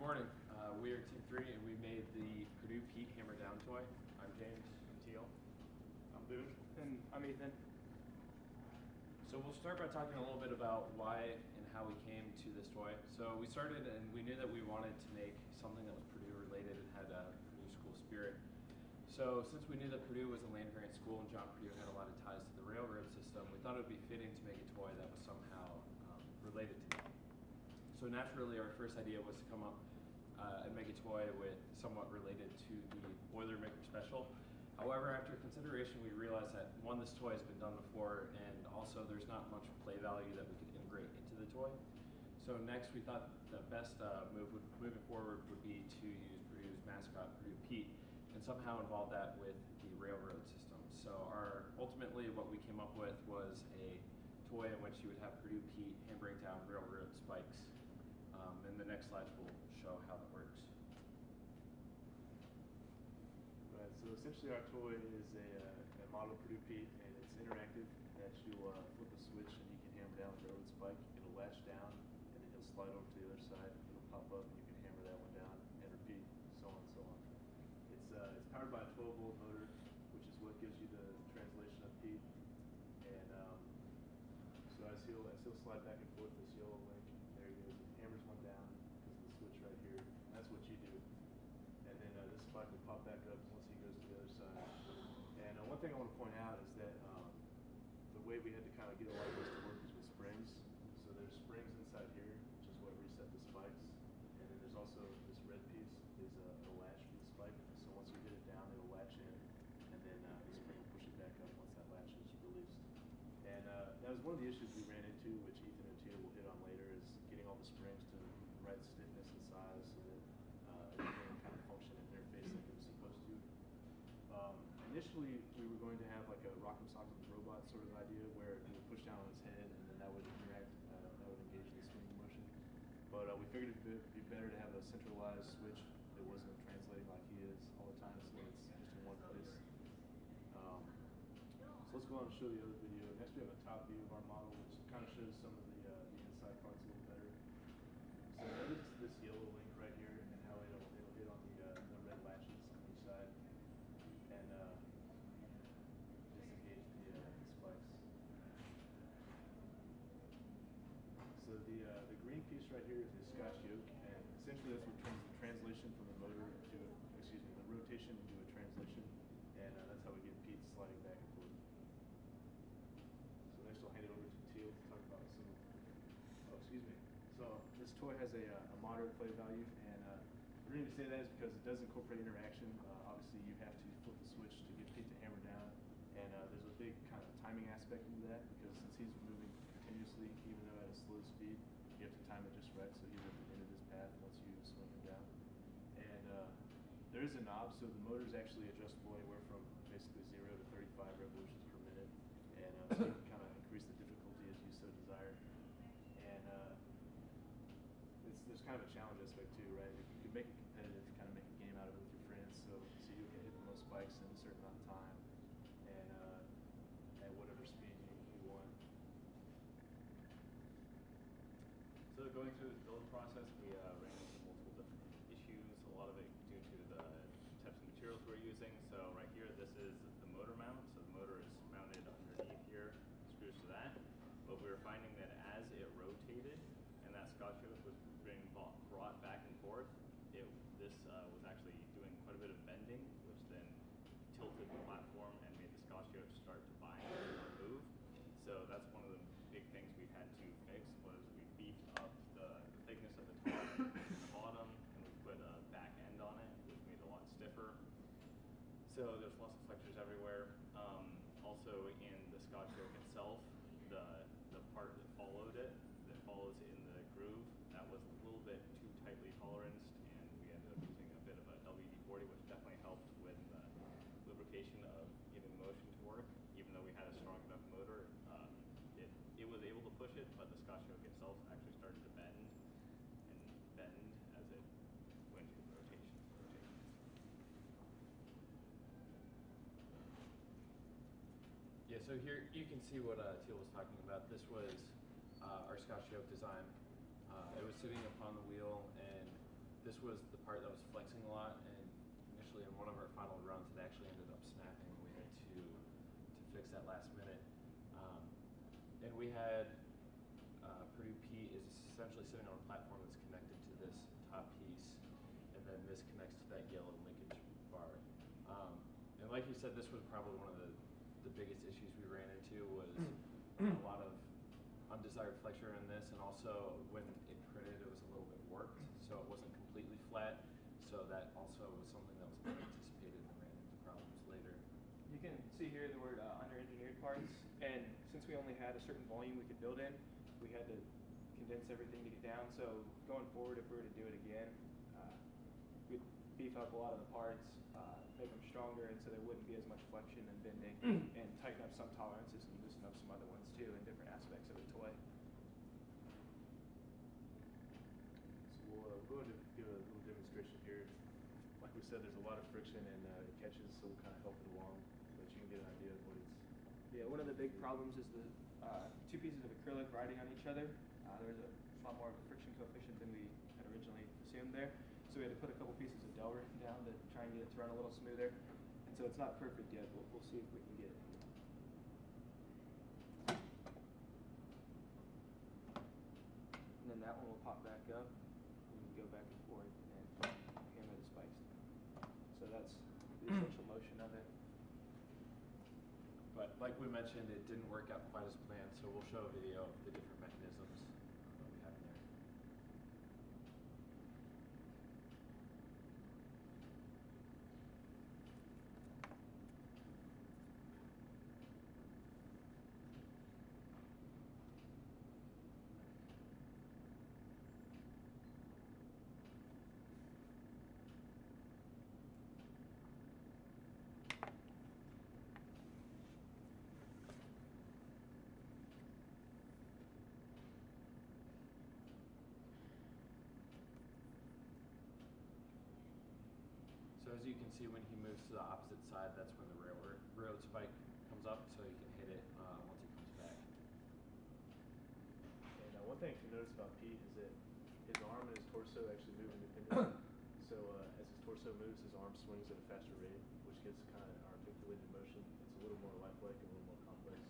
morning. We are Team 3 and we made the Purdue Pete Hammer Down toy. I'm James. I'm Teal. I'm Boone. And I'm Ethan. So we'll start by talking a little bit about why and how we came to this toy. So we started and we knew that we wanted to make something that was Purdue related and had a Purdue school spirit. So since we knew that Purdue was a land-grant school and John Purdue had a lot of ties to the railroad system, we thought it would be fitting to make a toy that was somehow related to that. So naturally our first idea was to come up and make a toy with somewhat related to the Boilermaker Special. However, after consideration, we realized that one, this toy has been done before, and also there's not much play value that we could integrate into the toy. So next, we thought the best moving forward would be to use Purdue's mascot, Purdue Pete, and somehow involve that with the railroad system. So ultimately what we came up with was a toy in which you would have Purdue Pete hammering down railroad spikes. And the next slides will show how that works. Right, so essentially our toy is a model Purdue Pete, and it's interactive. That you'll flip a switch and you can hammer down the railroad spike. It'll latch down, and then you'll slide over to the other side. It'll pop up, and you can hammer that one down and repeat, so on and so on. It's powered by a 12-volt motor, which is what gives you the translation of Pete. And so as he'll slide back and forth this yellow link, there he goes. He hammers one down because of the switch right here. And that's what you do. And then this spike will pop back up once he goes to the other side. And one thing I want to point out is that the way we had to kind of get a lot of this to work is with springs. So there's springs inside here, which is what reset the spikes. And then there's also this red piece is a latch for the spike. So once you hit it down, it'll latch in, and then the spring will push it back up once that latch is released. And that was one of the issues we ran into, which Ethan and Tia will hit on later, is getting all the springs to the right stiffness and size so that everything kind of function and interface like it was supposed to. Initially, we were going to have like a rock'em sock'em robot sort of idea where you would push down on his head and then that would interact, that would engage the swinging motion. But we figured it would be better to have a centralized switch that wasn't translating like he is all the time, so it's just in one place. So let's go on and show the other video. Next we have a top view of our model, which kind of shows some of the inside parts a little better. So notice this yellow link right here and how it'll hit on the red latches on each side and disengage the spikes. So the green piece right here is the Scotch yoke, and essentially that's what turns the translation from the motor to, the rotation into a translation, and that's how we get Pete sliding back and forth. So next I'll hand it over to Teal to talk about some. So this toy has a moderate play value, and the reason to say that is because it does incorporate interaction. Obviously, you have to flip the switch to get Pete to hammer down, and there's a big kind of timing aspect into that because since he's moving continuously, even though at a slow speed, you have to time it just right so he's at the end of his path once you swing him down. And there is a knob, so the motor is actually adjustable anywhere from basically 0 to 35 revolutions per minute, and so you can kind of increase the difficulty as you so desire. And there's kind of a challenge aspect too, right? You can make it competitive, kind of make a game out of it with your friends, so you can hit the most spikes in a certain amount of time, and at whatever speed you want. So going through this build process, we ran into multiple different issues, a lot of it due to the types of materials we're using. So right here, this is the motor mount. So the motor is mounted underneath here, screws to that. But we were finding that as it rotated and that Scotch yoke was being brought back and forth, this was actually doing quite a bit of bending, which then tilted the platform and made the Scotch yoke start to bind and move. So that's one of the big things we had to fix was we beefed up the thickness of the top and the bottom, and we put a back end on it, which made it a lot stiffer. So there's lots of flexures everywhere. Also in the Scotch yoke itself, the part that followed it, that follows in the groove, that was a little bit too tightly toleranced, and we ended up using a bit of a WD-40, which definitely helped with the lubrication of getting the motion to work. Even though we had a strong enough motor, it was able to push it, but the Scotch yoke itself actually started to bend as it went through rotation. Yeah, so here you can see what Teal was talking about. This was our Scotch yoke design. It was sitting upon the wheel, and this was the part that was flexing a lot, and initially in one of our final runs, it actually ended up snapping, and we had to fix that last minute. And we had Purdue Pete is essentially sitting on a platform that's connected to this top piece, and then this connects to that yellow linkage bar. And like you said, this was probably one of the biggest issues we ran into was a lot of undesired flexure in this, and also when it printed, it was a little bit warped, so it wasn't completely flat. So that also was something that was unanticipated and ran into problems later. You can see here the word under-engineered parts, and since we only had a certain volume we could build in, we had to condense everything to get down. So going forward, if we were to do it again, we'd beef up a lot of the parts, make them stronger, and so there wouldn't be as much flexion and bending, and tighten up some tolerances and loosen up some other ones too in different aspects of the toy. So we'll go into give a little demonstration here. Like we said, there's a lot of friction and it catches, so we'll kind of help it along, but you can get an idea of what it's. Yeah, one of the big problems is the two pieces of acrylic riding on each other. There's a lot more of a friction coefficient than we had originally assumed there. So we had to put a couple pieces of Delrin down to try and get it to run a little smoother. And so it's not perfect yet, but we'll see if we can get it. And then that one will pop back up. We can go back and forth and hammer the spikes down. So that's the essential motion of it. But like we mentioned, it didn't work out quite as planned, so we'll show a video of the different mechanisms that we have in there. So as you can see, when he moves to the opposite side, that's when the railroad spike comes up, so you can hit it once he comes back. And one thing you can notice about Pete is that his arm and his torso actually move independently. So as his torso moves, his arm swings at a faster rate, which gives kind of an articulated motion. It's a little more lifelike and a little more complex.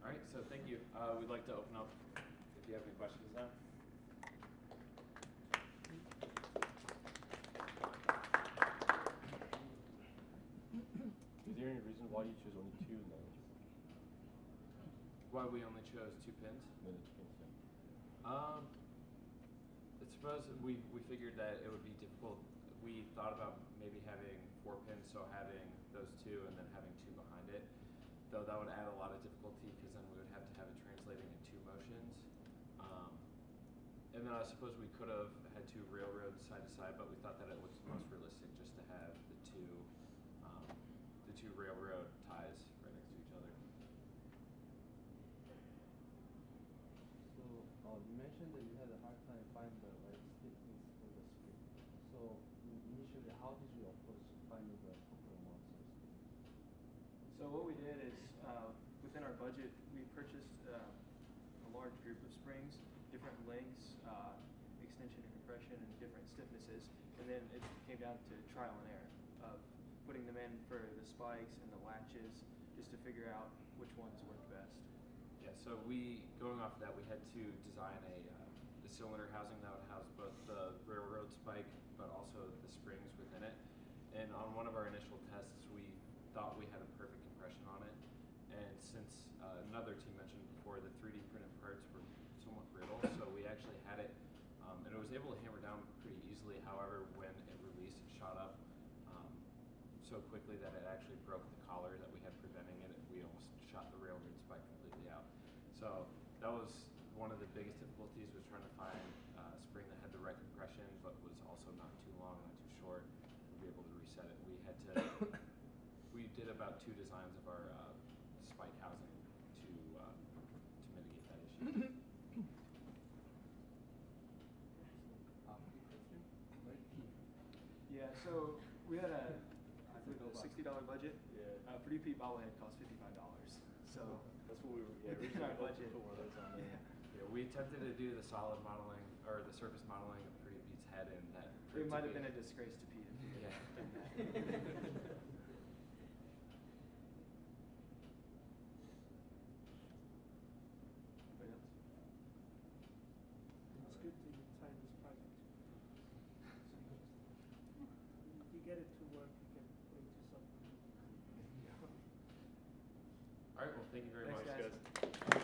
All right, so thank you. We'd like to open up if you have any questions now. Is there any reason why you choose only two names? Why we only chose 2 pins? Then it's pins, yeah. I suppose we figured that it would be difficult. We thought about maybe having 4 pins, so having those 2 and then having 2 behind it. Though that would add a lot of difficulty because then we would have to have it translating in 2 motions. And then I suppose we could have had 2 railroads side to side, but we thought that it was most realistic just to have the two railroad ties right next to each other. So you mentioned that you had a hard time finding the right stiffness for the spring. So initially, how did you approach finding the proper amount of stiffness? So what we did is, within our budget, we purchased a large group of springs, different lengths, extension and compression, and different stiffnesses. And then it came down to trial and error of putting them in for the spikes and the latches, just to figure out which ones worked best. Yeah, so going off of that, we had to design a cylinder housing that would house both the railroad spike, but also the springs within it. And on one of our initial tests, we thought we had a perfect compression on it. And since another team mentioned before, the 3D printed parts were somewhat brittle, so we actually had it, and it was able to hammer down pretty easily. However, when it released, it shot up so quickly that it actually broke the collar that we had preventing it. We almost shot the railroad spike completely out. So that was one of the biggest difficulties, was trying to find a spring that had the right compression said it. We had to. We did about 2 designs of our spike housing to mitigate that issue. Quick question, right? Yeah, so we had a $60 budget. Yeah. Purdue Pete bobblehead cost $55. So That's what we were. Yeah, within our originally hoping budget. to put one of those on there. Yeah, we attempted to do the solid modeling or the surface modeling of Pretty Pete's head, and that It proved to might have be- been a disgrace to Pete if we Yeah. had done that. Anybody else? It's good that you time this project. If you get it to work, you can put it to something. All right. Well, thank you very Thanks, much, guys. guys.